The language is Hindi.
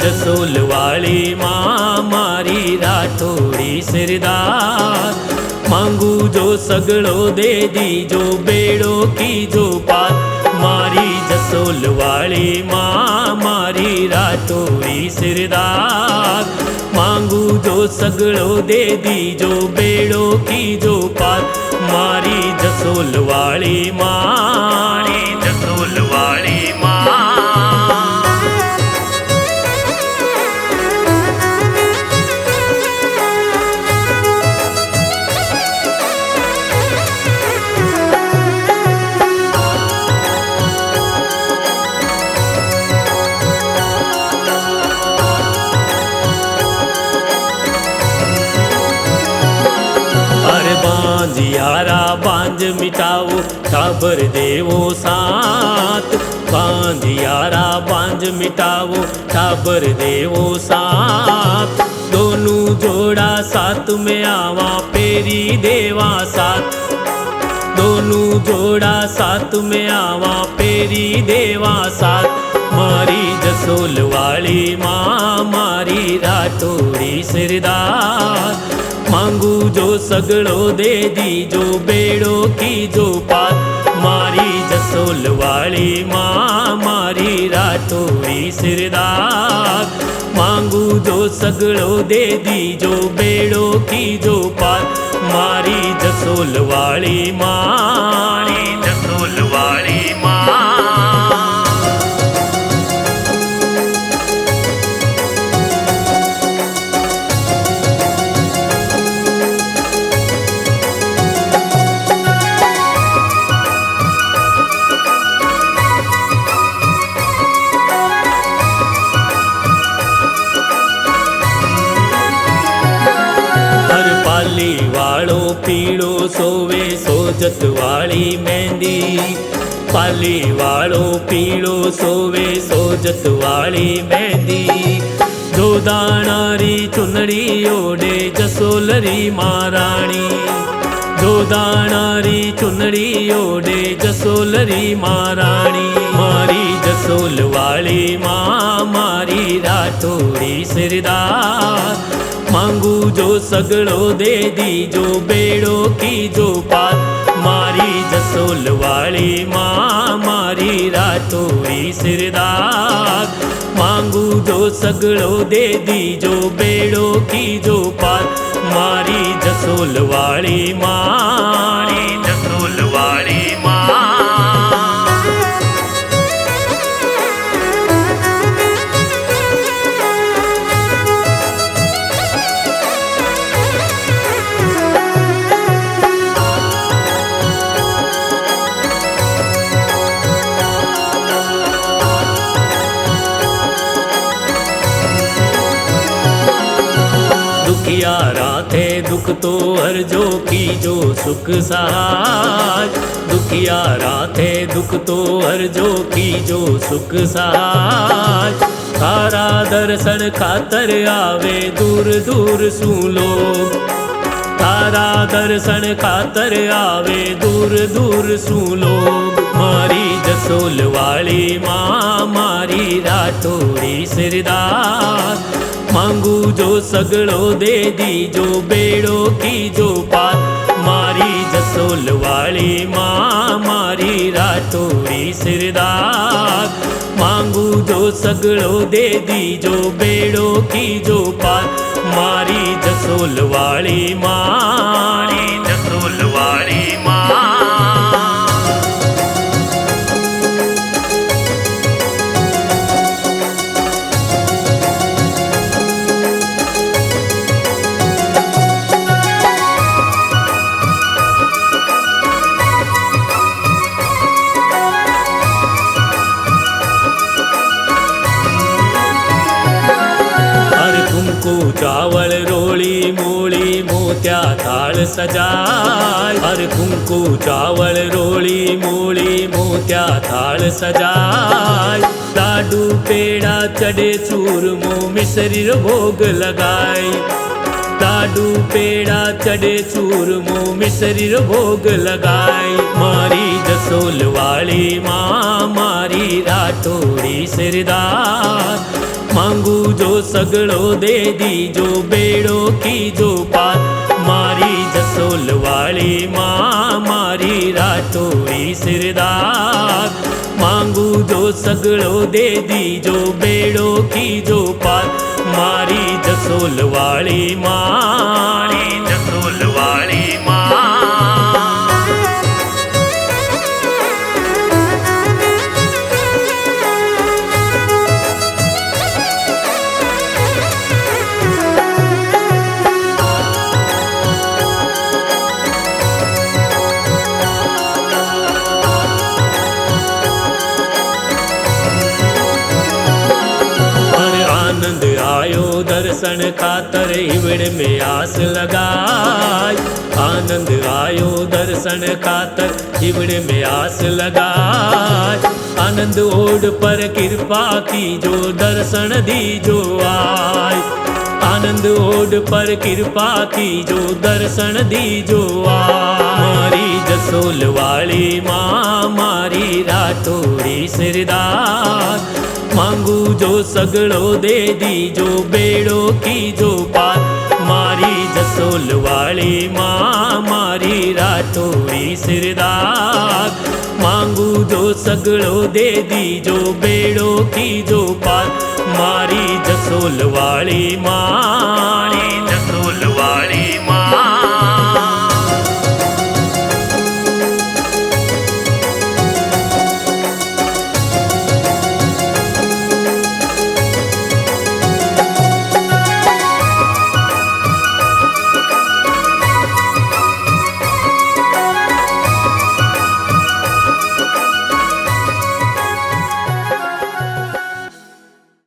जसोलवाड़ी माँ मारी राठौड़ी सिरदार, मांगू जो सगड़ो दे दी जो बेड़ो की जो पार। मारी जसोलवाड़ी माँ मारी राठौड़ी सिरदार, मांगू जो सगड़ो दे दी जो बेड़ो की जो पार। मारी जसोलवाड़ी माँ, जसोलवाड़ी माँ। बांझियारा बांझ मिटाओ टाबर देवो साथ, बांझियारा बांझ मिटाओ टाबर देवो साथ। दोनों जोड़ा साथ में आवा पेरी देवा साथ, दोनों जोड़ा साथ में आवा पेरी देवा साथ। मारी जसोलवाड़ी माँ मारी राठौड़ी सिरदार, मांगू जो सगड़ो दे दी जो बेड़ो की जो पार। मारी जसोलवाड़ी माँ मारी राठौड़ी सिरदार, मांगू जो सगड़ो दे दी जो बेड़ो की जो पार। मारी जसोलवाड़ी माँ, जसोलवाड़ी माँ। वालो पीड़ो सोवे सोजत वाली मेहंदी, पाली वालो पीड़ो सोवे सोजत वाली मेहंदी। जो दानारी चुनरी ओढ़े जसोलरी महारानी, जो दानारी चुनरी ओढ़े जसोलरी महारानी। मारी जसोलवाड़ी माँ मारी राठौड़ी सिरदार, मांगू जो सगड़ो दे दी जो बेड़ो की जो पार। मारी जसोलवाड़ी माँ मारी राठौड़ी सिरदार, मांगू जो सगड़ो दे दी जो बेड़ो की जो पार। मारी जसोलवाड़ी माँ, जसोलवाड़ी माँ। दुखियारा थे दुख तो हर जो की जो सुख सहाय, दुखियारा थे दुख तो हर जो की जो सुख सहाय। तारा दर्शन खातर आवे दूर दूर सू लोग, तारा दर्शन खातर आवे दूर दूर सू लोग। मारी जसोलवाड़ी माँ मारी राठौड़ी सिरदार, मांगू जो सगड़ो दे दी जो बेड़ो की जो पार। मारी जसोलवाड़ी माँ मारी राठौड़ी सिरदार, मांगू जो सगड़ो दे दी जो बेड़ो की जो पार। मारी जसोलवाड़ी माँ, जसोलवाड़ी माँ। कुंकू चावल रोली मूली मोत्या थाल सजाय। हर कुंकू चावल रोली मूली मोत्या थाल सजाय। लाडू पेड़ा चढ़े चूरमो मिश्री रो भोग लगाई। लाडू पेड़ा चढ़े चूरमो मिश्री रो भोग लगाई। मारी जसोल वाली माँ मारी राठौड़ी सिरदार। मांगू जो सगड़ो दे दी जो बेड़ो की जो पार। मारी जसोल वाली माँ मारी राठौड़ी सिरदार। मांगू जो सगड़ो दे दी जो बेड़ो की जो पार। मारी जसोल वाली माँ जसोल वाली माँ। आनंद आयो दर्शन खातर इवड़ में आस लगाई। आनंद आयो दर्शन खातर इवड़ में आस लगाई। आनंद ओढ़ पर कृपा की जो दर्शन दी जो आय। आनंद ओढ़ पर कृपा की जो दर्शन दी जो आय। मारी जसोल वाली माँ मारी राठौड़ी सिरदार। मांगू जो सगड़ो दे दी जो बेड़ो की जो पार। मारी जसोल वाली माँ मारी राठौड़ी सिरदार। मांगू जो सगड़ो दे दी जो बेड़ो की जो पार। मारी जसोल वाली माँ